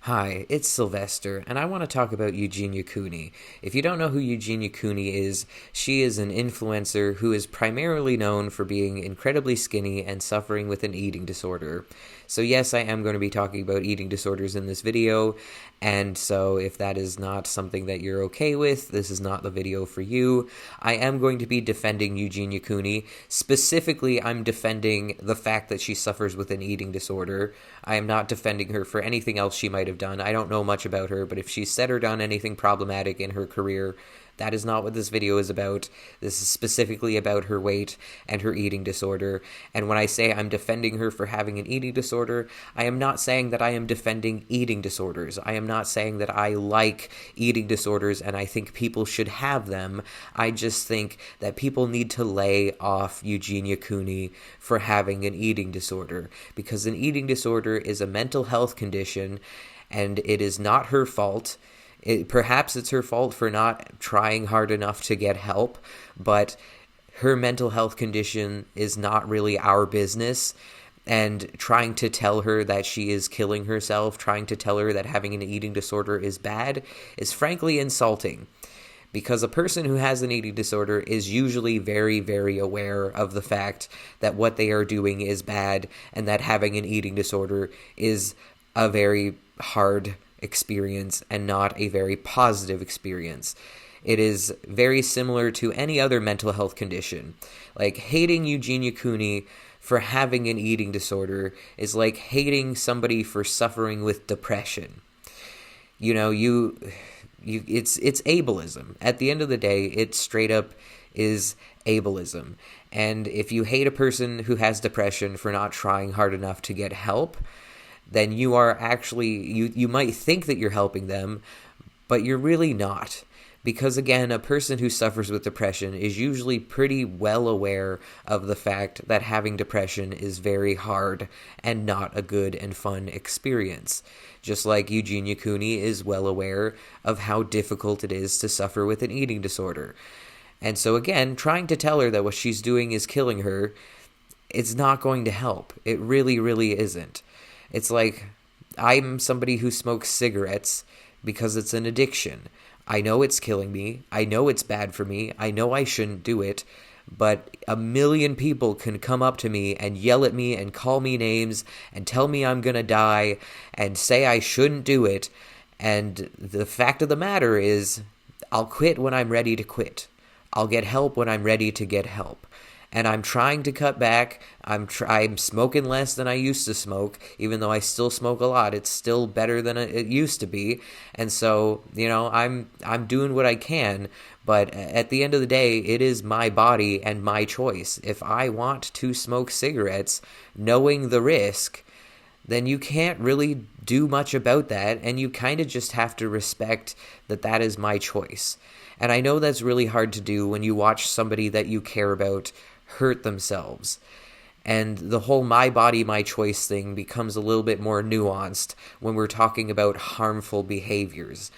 Hi, it's Sylvester, and I want to talk about Eugenia Cooney. If you don't know who Eugenia Cooney is, she is an influencer who is primarily known for being incredibly skinny and suffering with an eating disorder. So yes, I am going to be talking about eating disorders in this video, and so if that is not something that you're okay with, this is not the video for you. I am going to be defending Eugenia Cooney. Specifically, I'm defending the fact that she suffers with an eating disorder. I am not defending her for anything else she might have done. I don't know much about her, but if she's said or done anything problematic in her career, that is not what this video is about. This is specifically about her weight and her eating disorder. And when I say I'm defending her for having an eating disorder, I am not saying that I am defending eating disorders. I am not saying that I like eating disorders and I think people should have them. I just think that people need to lay off Eugenia Cooney for having an eating disorder, because an eating disorder is a mental health condition and it is not her fault. Perhaps it's her fault for not trying hard enough to get help, but her mental health condition is not really our business. And trying to tell her that she is killing herself, trying to tell her that having an eating disorder is bad, is frankly insulting. Because a person who has an eating disorder is usually very, very aware of the fact that what they are doing is bad and that having an eating disorder is a very hard experience and not a very positive experience. It is very similar to any other mental health condition. Like, hating Eugenia Cooney for having an eating disorder is like hating somebody for suffering with depression. It's ableism. At the end of the day, it straight up is ableism. And if you hate a person who has depression for not trying hard enough to get help, then you are actually, you might think that you're helping them, but you're really not. Because again, a person who suffers with depression is usually pretty well aware of the fact that having depression is very hard and not a good and fun experience. Just like Eugenia Cooney is well aware of how difficult it is to suffer with an eating disorder. And so again, trying to tell her that what she's doing is killing her, it's not going to help. It really, really isn't. It's like, I'm somebody who smokes cigarettes because it's an addiction. I know it's killing me. I know it's bad for me. I know I shouldn't do it. But a million people can come up to me and yell at me and call me names and tell me I'm going to die and say I shouldn't do it. And the fact of the matter is, I'll quit when I'm ready to quit. I'll get help when I'm ready to get help. And I'm trying to cut back. I'm smoking less than I used to smoke, even though I still smoke a lot. It's still better than it used to be. And so, I'm doing what I can. But at the end of the day, it is my body and my choice. If I want to smoke cigarettes, knowing the risk, then you can't really do much about that. And you kind of just have to respect that that is my choice. And I know that's really hard to do when you watch somebody that you care about hurt themselves. And the whole my body, my choice thing becomes a little bit more nuanced when we're talking about harmful behaviors.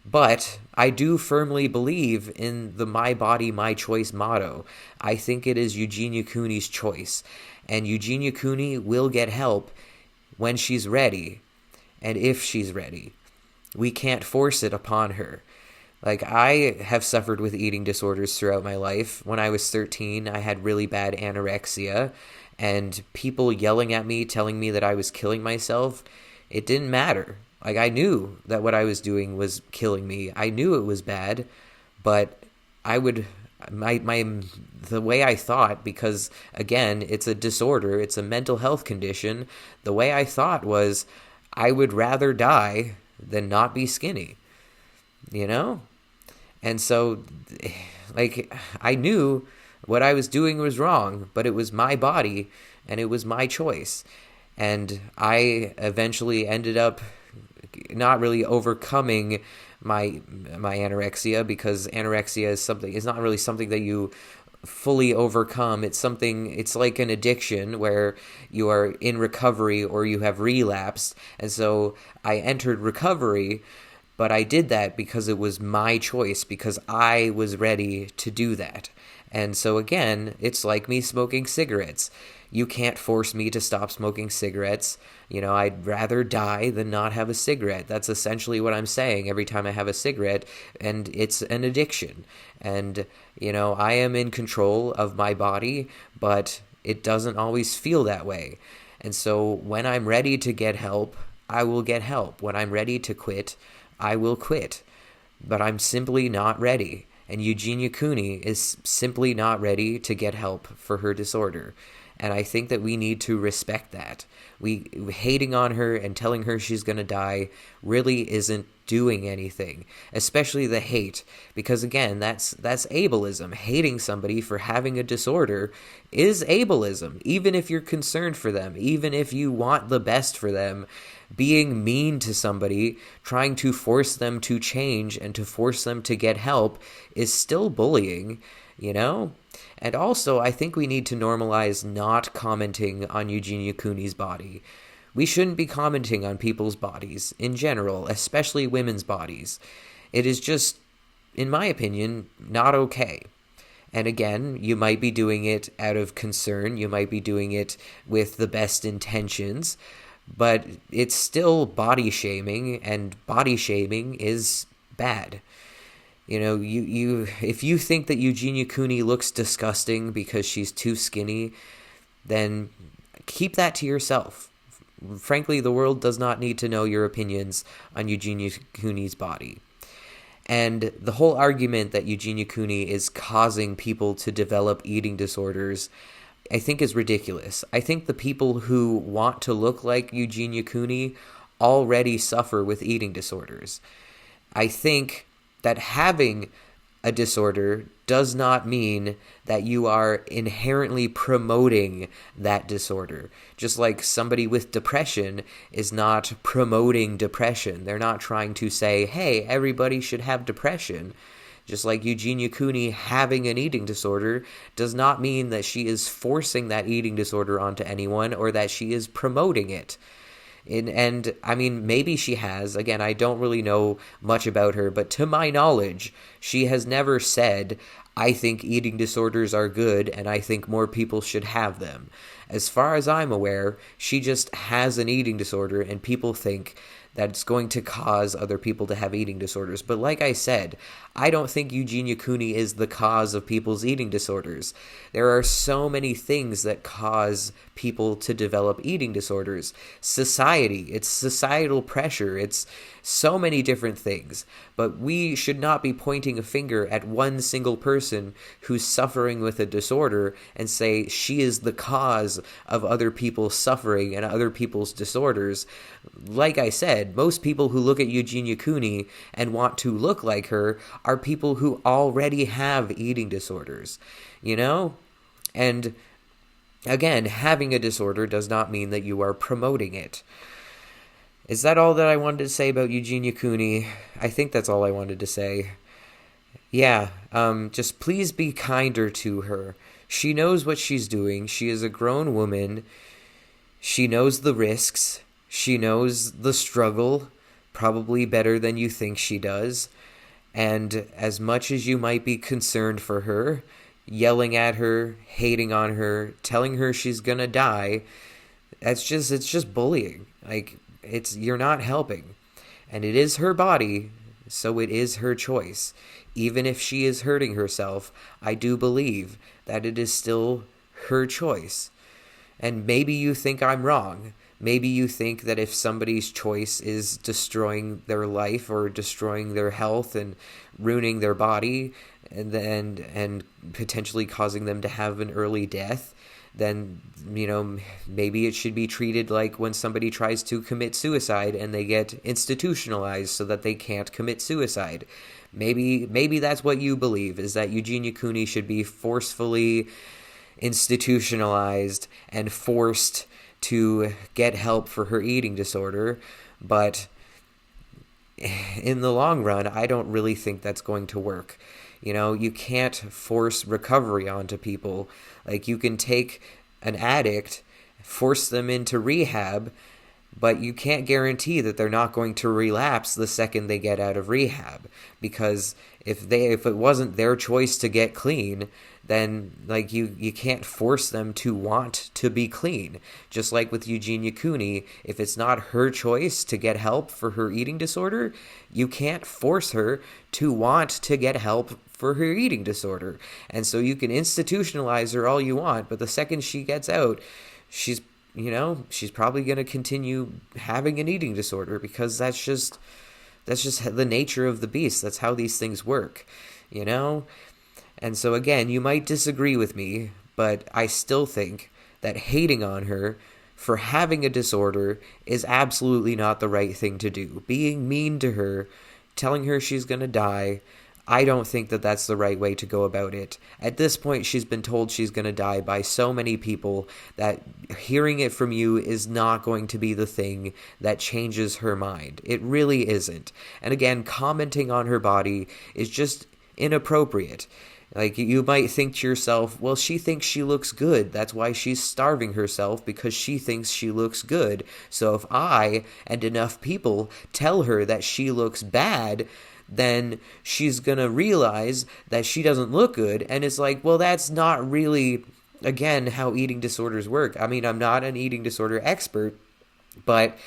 But I do firmly believe in the my body, my choice motto. I think it is Eugenia Cooney's choice. And Eugenia Cooney will get help when she's ready and if she's ready. We can't force it upon her. Like, I have suffered with eating disorders throughout my life. When I was 13, I had really bad anorexia, and people yelling at me, telling me that I was killing myself, it didn't matter. Like, I knew that what I was doing was killing me. I knew it was bad, but the way I thought, because again, it's a disorder, it's a mental health condition, the way I thought was, I would rather die than not be skinny. And so, I knew what I was doing was wrong, but it was my body and it was my choice. And I eventually ended up not really overcoming my anorexia, because anorexia is not really something that you fully overcome. It's like an addiction where you are in recovery or you have relapsed. And so I entered recovery, but I did that because it was my choice, because I was ready to do that. And so again, it's like me smoking cigarettes. You can't force me to stop smoking cigarettes. I'd rather die than not have a cigarette. That's essentially what I'm saying every time I have a cigarette, and it's an addiction. And, I am in control of my body, but it doesn't always feel that way. And so when I'm ready to get help, I will get help. When I'm ready to quit, I will quit. But I'm simply not ready. And Eugenia Cooney is simply not ready to get help for her disorder. And I think that we need to respect that. Hating on her and telling her she's going to die really isn't doing anything, especially the hate, because again, that's ableism. Hating somebody for having a disorder is ableism. Even if you're concerned for them, even if you want the best for them, being mean to somebody, trying to force them to change and to force them to get help is still bullying, And also, I think we need to normalize not commenting on Eugenia Cooney's body. We shouldn't be commenting on people's bodies in general, especially women's bodies. It is just, in my opinion, not okay. And again, you might be doing it out of concern. You might be doing it with the best intentions. But it's still body shaming, and body shaming is bad. If you think that Eugenia Cooney looks disgusting because she's too skinny, then keep that to yourself. Frankly, the world does not need to know your opinions on Eugenia Cooney's body. And the whole argument that Eugenia Cooney is causing people to develop eating disorders, I think is ridiculous. I think the people who want to look like Eugenia Cooney already suffer with eating disorders. I think that having a disorder does not mean that you are inherently promoting that disorder. Just like somebody with depression is not promoting depression. They're not trying to say, hey, everybody should have depression. Just like Eugenia Cooney having an eating disorder does not mean that she is forcing that eating disorder onto anyone or that she is promoting it. And I mean, maybe she has. Again, I don't really know much about her, but to my knowledge, she has never said, I think eating disorders are good and I think more people should have them. As far as I'm aware, she just has an eating disorder and people think that it's going to cause other people to have eating disorders. But like I said, I don't think Eugenia Cooney is the cause of people's eating disorders. There are so many things that cause people to develop eating disorders. Society, it's societal pressure, it's so many different things. But we should not be pointing a finger at one single person who's suffering with a disorder and say she is the cause of other people's suffering and other people's disorders. Like I said, most people who look at Eugenia Cooney and want to look like her are people who already have eating disorders, And again, having a disorder does not mean that you are promoting it. Is that all that I wanted to say about Eugenia Cooney? I think that's all I wanted to say. Yeah, just please be kinder to her. She knows what she's doing. She is a grown woman. She knows the risks. She knows the struggle, probably better than you think she does. And as much as you might be concerned for her, yelling at her, hating on her, telling her she's gonna die, it's just bullying. You're not helping. And it is her body, so it is her choice. Even if she is hurting herself, I do believe that it is still her choice. And maybe you think I'm wrong. Maybe you think that if somebody's choice is destroying their life or destroying their health and ruining their body and potentially causing them to have an early death, then, maybe it should be treated like when somebody tries to commit suicide and they get institutionalized so that they can't commit suicide. Maybe that's what you believe, is that Eugenia Cooney should be forcefully institutionalized and forced to get help for her eating disorder, but in the long run, I don't really think that's going to work. You can't force recovery onto people. Like, you can take an addict, force them into rehab, but you can't guarantee that they're not going to relapse the second they get out of rehab, because if it wasn't their choice to get clean, then like you can't force them to want to be clean. Just like with Eugenia Cooney, if it's not her choice to get help for her eating disorder, you can't force her to want to get help for her eating disorder. And so you can institutionalize her all you want, but the second she gets out, she's probably going to continue having an eating disorder, because that's just the nature of the beast. That's how these things work, And so again, you might disagree with me, but I still think that hating on her for having a disorder is absolutely not the right thing to do. Being mean to her, telling her she's going to die, I don't think that that's the right way to go about it. At this point, she's been told she's going to die by so many people that hearing it from you is not going to be the thing that changes her mind. It really isn't. And again, commenting on her body is just inappropriate. Like, you might think to yourself, well, she thinks she looks good. That's why she's starving herself, because she thinks she looks good. So if I and enough people tell her that she looks bad, then she's going to realize that she doesn't look good. And it's like, well, that's not really, again, how eating disorders work. I mean, I'm not an eating disorder expert, but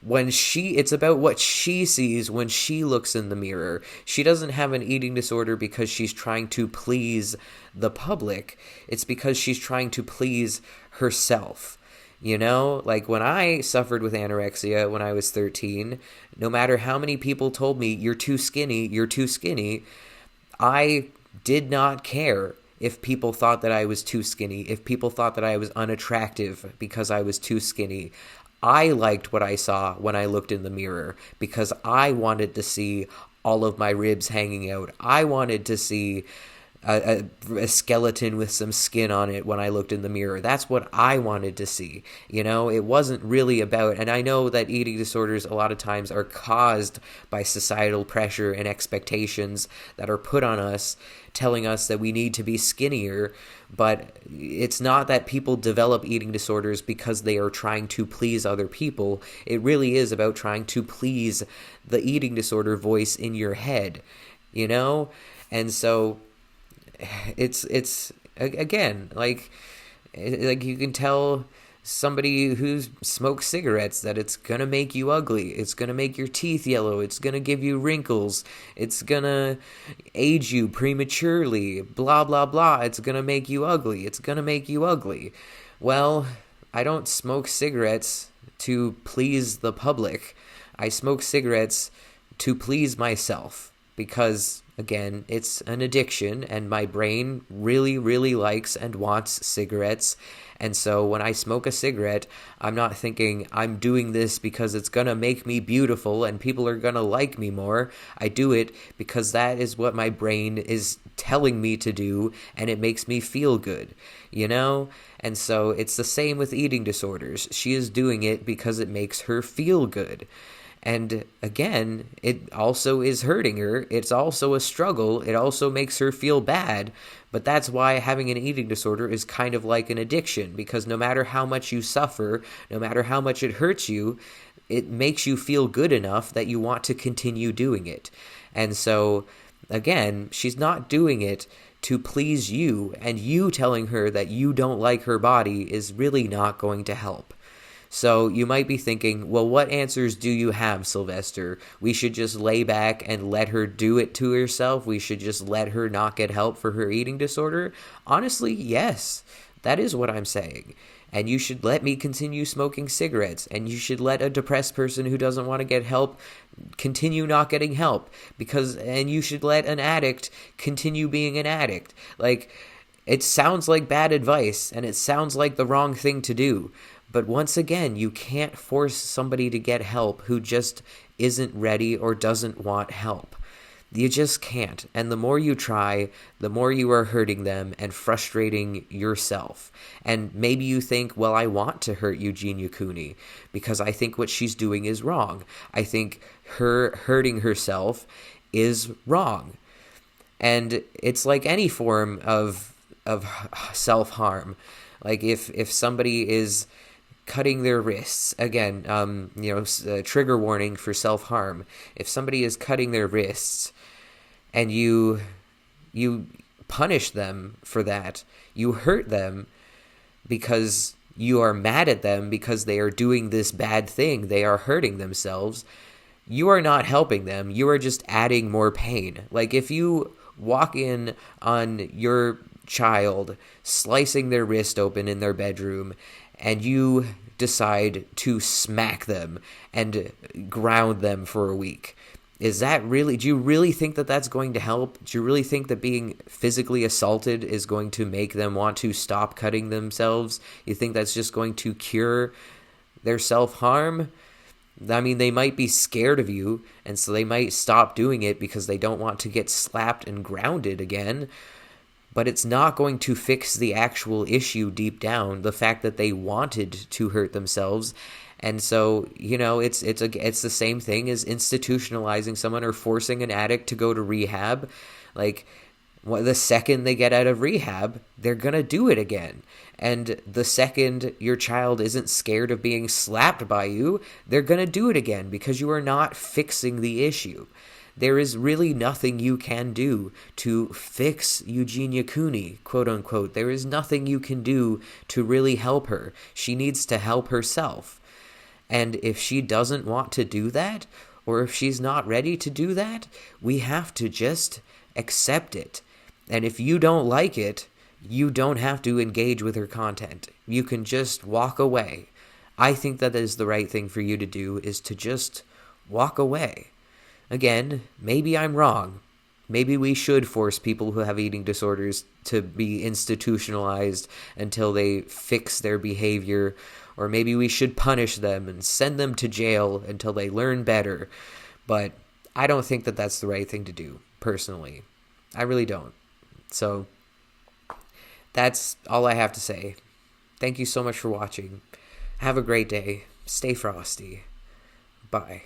it's about what she sees when she looks in the mirror. She doesn't have an eating disorder because she's trying to please the public. It's because she's trying to please herself. Like when I suffered with anorexia when I was 13, no matter how many people told me, you're too skinny, I did not care if people thought that I was too skinny, if people thought that I was unattractive because I was too skinny. I liked what I saw when I looked in the mirror, because I wanted to see all of my ribs hanging out. I wanted to see a skeleton with some skin on it when I looked in the mirror. That's what I wanted to see. It wasn't really about, and I know that eating disorders a lot of times are caused by societal pressure and expectations that are put on us, telling us that we need to be skinnier, but it's not that people develop eating disorders because they are trying to please other people. It really is about trying to please the eating disorder voice in your head, And so it's again, like you can tell somebody who smokes cigarettes that it's gonna make you ugly, it's gonna make your teeth yellow, it's gonna give you wrinkles, it's gonna age you prematurely, blah blah blah, it's gonna make you ugly. Well, I don't smoke cigarettes to please the public. I smoke cigarettes to please myself, because again, it's an addiction, and my brain really, really likes and wants cigarettes. And so when I smoke a cigarette, I'm not thinking I'm doing this because it's going to make me beautiful and people are going to like me more. I do it because that is what my brain is telling me to do, and it makes me feel good, And so it's the same with eating disorders. She is doing it because it makes her feel good. And again, it also is hurting her. It's also a struggle. It also makes her feel bad. But that's why having an eating disorder is kind of like an addiction, because no matter how much you suffer, no matter how much it hurts you, it makes you feel good enough that you want to continue doing it. And so, again, she's not doing it to please you, and you telling her that you don't like her body is really not going to help. So you might be thinking, well, what answers do you have, Sylvester? We should just lay back and let her do it to herself? We should just let her not get help for her eating disorder? Honestly, yes. That is what I'm saying. And you should let me continue smoking cigarettes. And you should let a depressed person who doesn't want to get help continue not getting help. And you should let an addict continue being an addict. Like, it sounds like bad advice, and it sounds like the wrong thing to do. But once again, you can't force somebody to get help who just isn't ready or doesn't want help. You just can't. And the more you try, the more you are hurting them and frustrating yourself. And maybe you think, well, I want to hurt Eugenia Cooney because I think what she's doing is wrong. I think her hurting herself is wrong. And it's like any form of self-harm. Like if somebody is cutting their wrists. Again, trigger warning for self-harm. If somebody is cutting their wrists and you punish them for that, you hurt them because you are mad at them because they are doing this bad thing, they are hurting themselves, you are not helping them. You are just adding more pain. Like if you walk in on your child slicing their wrist open in their bedroom and you decide to smack them and ground them for a week, do you really think that that's going to help? Do you really think that being physically assaulted is going to make them want to stop cutting themselves? You think that's just going to cure their self-harm? I mean, they might be scared of you, and so they might stop doing it because they don't want to get slapped and grounded again. But it's not going to fix the actual issue deep down, the fact that they wanted to hurt themselves. And so, it's the same thing as institutionalizing someone or forcing an addict to go to rehab. Like, the second they get out of rehab, they're going to do it again. And the second your child isn't scared of being slapped by you, they're going to do it again because you are not fixing the issue. There is really nothing you can do to fix Eugenia Cooney, quote unquote. There is nothing you can do to really help her. She needs to help herself. And if she doesn't want to do that, or if she's not ready to do that, we have to just accept it. And if you don't like it, you don't have to engage with her content. You can just walk away. I think that is the right thing for you to do, is to just walk away. Again, maybe I'm wrong. Maybe we should force people who have eating disorders to be institutionalized until they fix their behavior. Or maybe we should punish them and send them to jail until they learn better. But I don't think that that's the right thing to do, personally. I really don't. So that's all I have to say. Thank you so much for watching. Have a great day. Stay frosty. Bye.